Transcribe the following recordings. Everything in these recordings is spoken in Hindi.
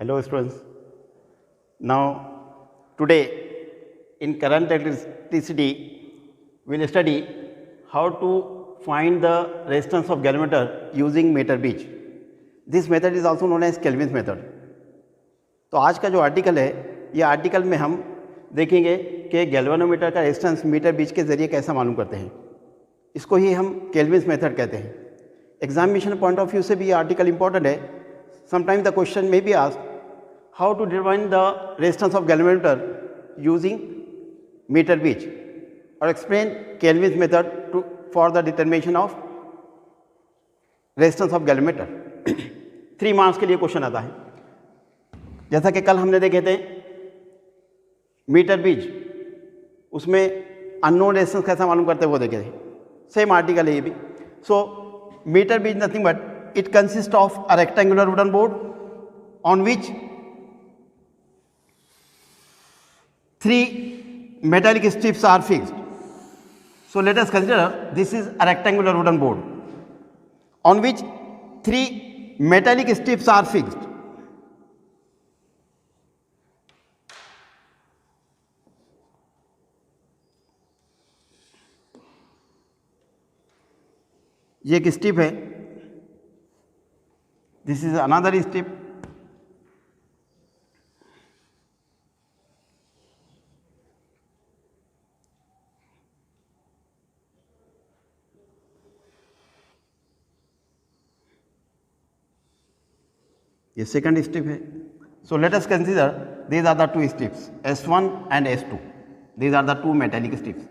Hello students. Now today in current electricity we will study how to find the resistance of galvanometer using meter gauge. This method is also known as Kelvin's method. तो आज का जो आर्टिकल है ये आर्टिकल में हम देखेंगे कि गैल्वेनोमीटर का रेजिस्टेंस मीटर बीज के ज़रिए कैसा मालूम करते हैं. इसको ही हम केल्विन्स मेथड कहते हैं. एग्जामिनेशन पॉइंट ऑफ व्यू से भी ये आर्टिकल इंपॉर्टेंट है. Sometime the question may be asked how to determine the resistance of galvanometer using meter bridge और explain Kelvin's method for the determination of resistance of galvanometer. 3 marks के लिए क्वेश्चन आता है. जैसा कि कल हमने देखे थे मीटर बीज, उसमें अननोन रेजिस्टेंस कैसा मालूम करते हैं वो देखे थे. सेम आर्टिकल है ये भी. सो मीटर बीज nothing but it consist of a rectangular wooden board on which 3 metallic strips are fixed. So let us consider this is a rectangular wooden board on which 3 metallic strips are fixed. ये एक स्ट्रिप है. This is another strip. ये सेकंड स्ट्रिप है. So let us consider these are the 2 strips S1 and S2. These are the 2 metallic strips.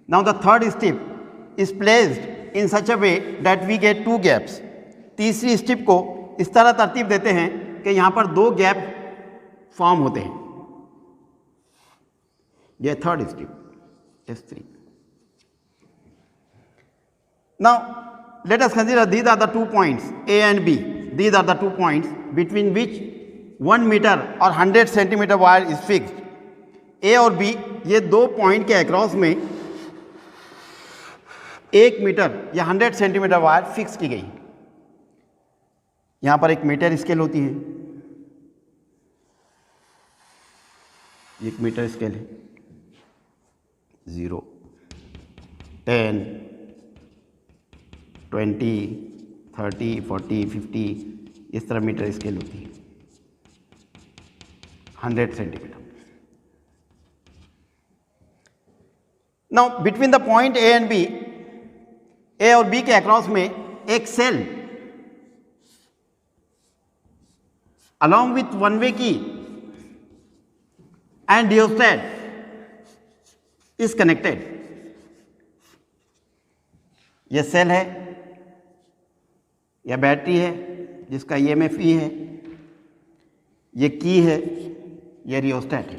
Now the third strip is placed in such a way that we get 2 gaps. तीसरी स्ट्रिप को इस तरह तरतीब देते हैं कि यहाँ पर 2 गैप फॉर्म होते हैं. ये third strip S3. Now let us consider these are the 2 points A and B. These are the 2 points between which 1 meter or 100 centimeter wire is fixed. A और B ये 2 पॉइंट के अक्रॉस में 1 मीटर या 100 सेंटीमीटर वायर फिक्स की गई. यहाँ पर एक मीटर स्केल होती है. 1 मीटर स्केल है. 0, 10, 20, 30, 40, 50 इस तरह मीटर स्केल होती है. 100 centimetre. Now between the point A and B, A और बी के अक्रॉस में एक cell along with one way key and rheostat is connected. यह सेल है या बैटरी है जिसका EMF E है. ये की है, ये रियोस्टेट है.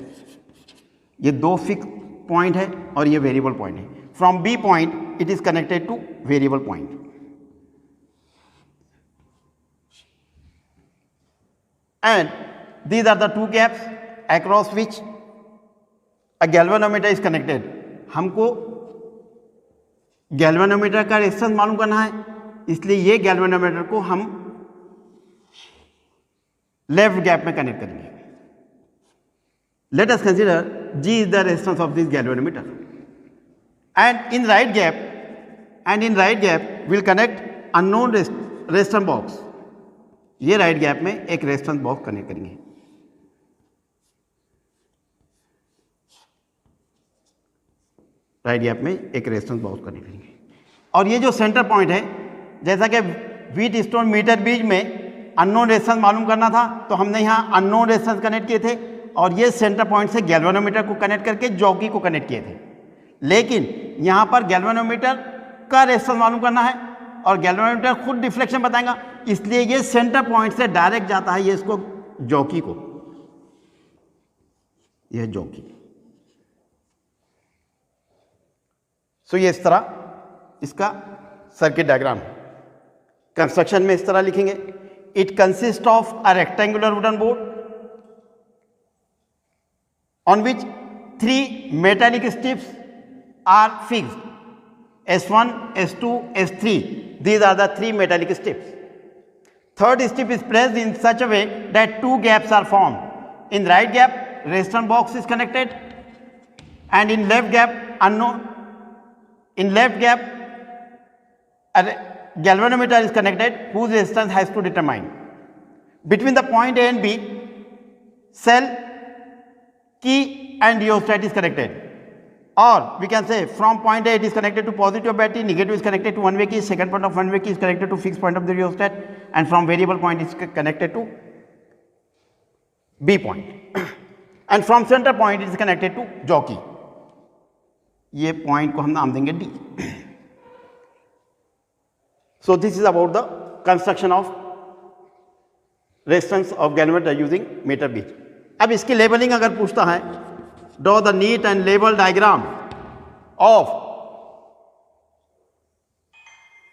ये 2 फिक्स पॉइंट है और ये वेरिएबल पॉइंट है. From B point it is connected to variable point. And these are the 2 gaps across which a galvanometer is connected. हमको गैल्वेनोमीटर का रेजिस्टेंस मालूम करना है, इसलिए ये गैल्वेनोमीटर को हम लेफ्ट गैप में कनेक्ट करेंगे. Let us consider G is the resistance of this galvanometer. And in right gap we'll connect unknown resistance box. ये राइट गैप में एक रेजिस्टेंस बॉक्स कनेक्ट करेंगे. राइट गैप में एक रेजिस्टेंस बॉक्स कनेक्ट करेंगे. और ये जो सेंटर पॉइंट है, जैसा कि व्हीटस्टोन मीटर बीज में अननोन रेजिस्टेंस मालूम करना था तो हमने यहाँ अननोन रेजिस्टेंस कनेक्ट किए थे और ये सेंटर पॉइंट से गैल्वेनोमीटर को कनेक्ट करके जॉकी को कनेक्ट किए थे. लेकिन यहाँ पर गैल्वेनोमीटर का रेजिस्टेंस मालूम करना है और गैल्वेनोमीटर खुद डिफ्लेक्शन बताएगा, इसलिए ये सेंटर पॉइंट से डायरेक्ट जाता है ये इसको जॉकी को. यह जॉकी. सो ये इस तरह इसका सर्किट डायग्राम है. कंस्ट्रक्शन में इस तरह लिखेंगे. It consist of a rectangular wooden board on which 3 metallic strips are fixed. S1, S2, S3. These are the 3 metallic strips. Third strip is placed in such a way that two gaps are formed. In right gap, resistance box is connected, and in left gap, unknown. In left gap, a galvanometer is connected whose resistance has to determine. Between the point A and B, cell, key and rheostat is connected. Or we can say from point A it is connected to positive of battery, negative is connected to one way key, second point of one way key is connected to fixed point of the rheostat, and from variable point is connected to B point. And from center point it is connected to jockey. ये point को हम नाम देंगे D. So this is about the construction of resistance of galvanometer using meter gauge. अब इसकी लेबलिंग अगर पूछता है, draw the neat and label diagram of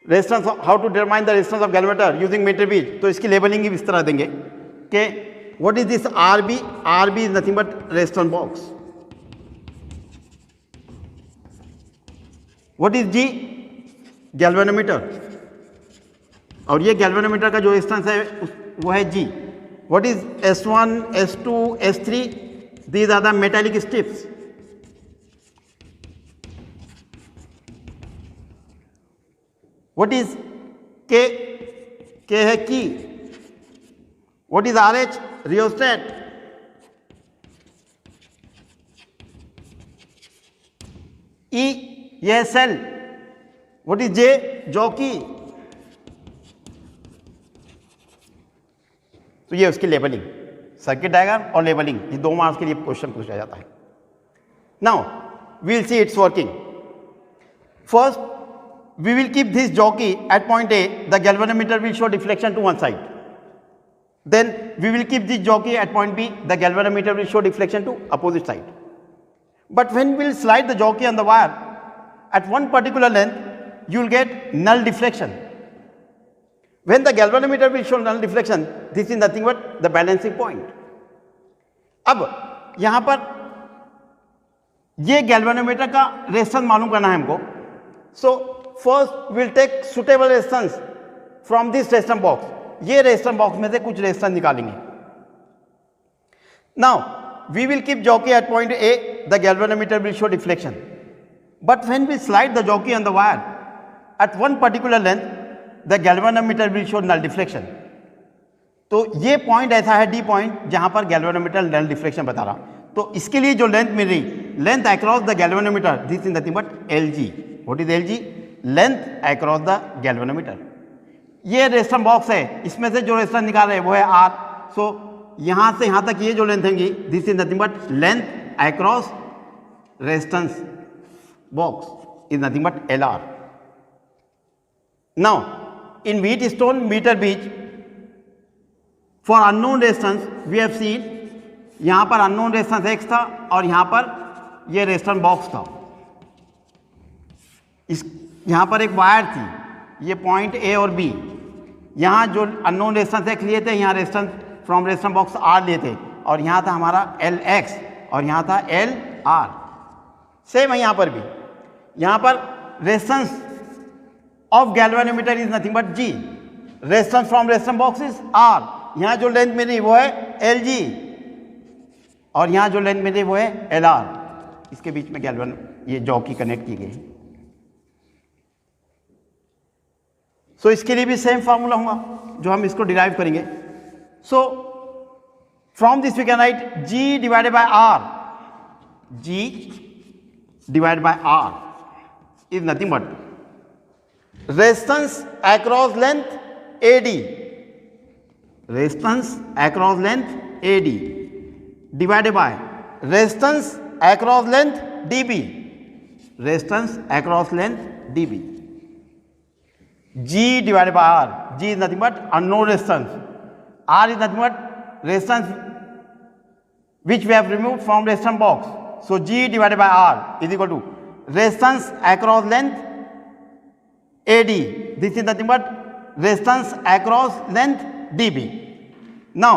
resistance, how to determine the resistance of galvanometer using meter gauge. तो इसकी लेबलिंग इस तरह देंगे कि what is this RB? RB is nothing but resistance box. What is G? galvanometer. और ये galvanometer का जो रेजिस्टेंस है वो है G. What is S1, S2, S3? These are the metallic strips. What is K? K है key. What is RH? Rheostat. E, यह है cell. What is J? jockey. तो ये उसकी लेबलिंग, सर्किट डायग्राम और लेबलिंग, ये 2 मार्क्स के लिए क्वेश्चन पूछा जाता है. Now we will see its working. First we will keep this jockey at point A, the galvanometer will show deflection to one side. Then we will keep this jockey at point B, the galvanometer will show deflection to opposite side. But when we will slide the jockey on the wire at one particular length, you will get null deflection. When the galvanometer will show null deflection, this is nothing but the balancing point. अब यहां पर ये galvanometer का रेजिस्टेंस मालूम करना है हमको. So first we'll take suitable resistance from this resistance box. ये resistance box में से कुछ resistance निकालेंगे. Now we will keep jockey at point A, the galvanometer will show deflection. But when we slide the jockey on the wire at one particular length, the galvanometer will show null deflection. तो ये पॉइंट ऐसा है D पॉइंट जहां पर galvanometer null deflection बता रहा. तो इसके लिए जो लेंथ मिल रही, length across the galvanometer, this is nothing but LG. What is LG? Length across the galvanometer. ये रेजिस्टेंस बॉक्स है, इसमें से जो रेजिस्टेंस निकाल रहे हैं वो है R. सो यहां से यहां तक ये जो लेंथ है, this is nothing but length across resistance box is nothing but LR. Now, in Wheatstone meter gauge, for unknown resistance, we have seen यहाँ पर unknown resistance X था और यहाँ पर ये resistance box था. इस यहाँ पर एक वायर थी, ये पॉइंट A और B. यहाँ जो unknown resistance X लिए थे, यहाँ resistance from resistance box R लिए थे, और यहाँ था हमारा LX और यहाँ था LR. सेम है यहाँ पर भी. यहाँ पर resistance of galvanometer is nothing but G. Resistance from resistance box is R. यहाँ जो लेंथ मिली वो है LG और यहाँ जो लेंथ मिली वो है LR. इसके बीच में गैल्वन ये जॉकी कनेक्ट की गई. सो इसके लिए भी सेम फार्मूला होगा जो हम इसको डिराइव करेंगे. So from this we can write G divided by R. G divided by R is nothing but resistance across length AD, resistance across length AD divided by resistance across length DB, resistance across length DB. G divided by R. G is nothing but unknown resistance. R is nothing but resistance which we have removed from resistance box. So G divided by R is equal to resistance across length AD. This is nothing but resistance across length DB. Now,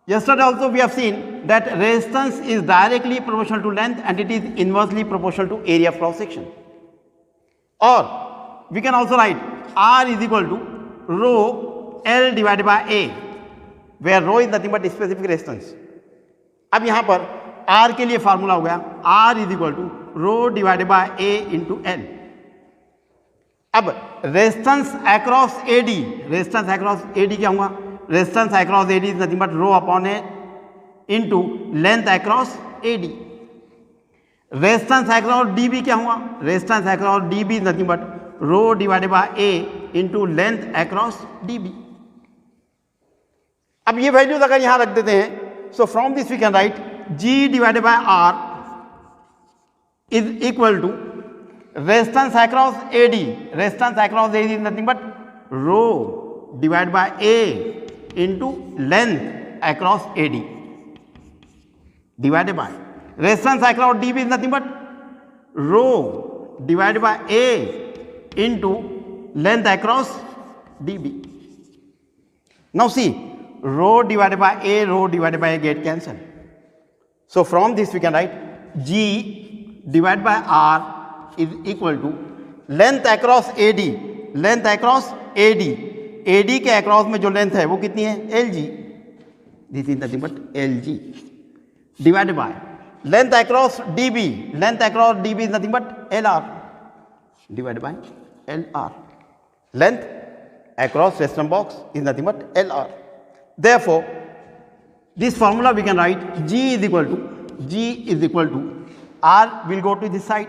yesterday also we have seen that resistance is directly proportional to length and it is inversely proportional to area of cross section. Or we can also write R is equal to rho L divided by A, where rho is nothing but specific resistance. अब यहाँ पर R के लिए फार्मूला हो गया R is equal to rho divided by A into L। अब resistance across AD, resistance across AD क्या हुआ, resistance across AD is nothing but rho upon A into length across AD। Resistance across DB क्या हुआ, resistance across DB is nothing but rho divided by A into length across DB। अब ये वैल्यूज अगर यहां रख देते हैं, so from this we can write G divided by R is equal to resistance across AD, resistance across AD is nothing but rho divide by A into length across AD divided by resistance across DB is nothing but rho divided by A into length across DB। Now see rho divided by A get cancel. So from this we can write G divided by R is equal to length across AD, length across AD, AD के across में जो length है वो कितनी है LG, this is nothing but LG divided by length across DB, length across DB is nothing but LR divided by LR, length across resistor box is nothing but LR. Therefore, this formula we can write G is equal to R will go to this side,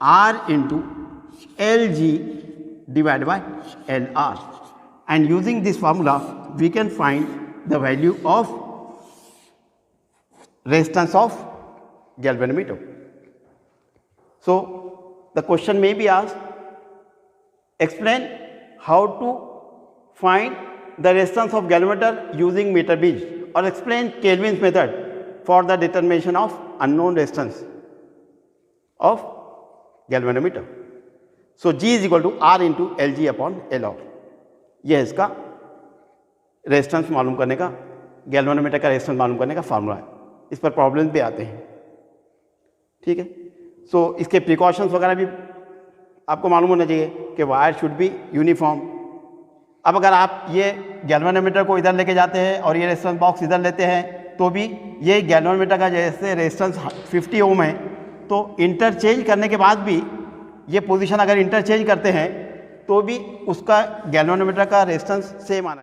R into LG divided by LR, and using this formula we can find the value of resistance of galvanometer. So the question may be asked, explain how to find the resistance of galvanometer using meter gauge, or explain Kelvin's method for the determination of unknown resistance of galvanometer. So G is equal to R into LG upon LR. यह है इसका रेजिस्टेंस मालूम करने का, गैल्वेनोमीटर का रेजिस्टेंस मालूम करने का फार्मूला है। इस पर प्रॉब्लम्स भी आते हैं, ठीक है। सो इसके प्रिकॉशंस वगैरह भी आपको मालूम होना चाहिए कि वायर शुड बी यूनिफॉर्म। अब अगर आप ये गैल्वेनोमीटर को इधर लेके जाते हैं और ये रेजिस्टेंस बॉक्स इधर लेते हैं तो भी ये गैल्वेनोमीटर का जैसे रेजिस्टेंस 50 ओम है, तो इंटरचेंज करने के बाद भी ये पोजीशन अगर इंटरचेंज करते हैं तो भी उसका गैल्वेनोमीटर का रेजिस्टेंस सेम आना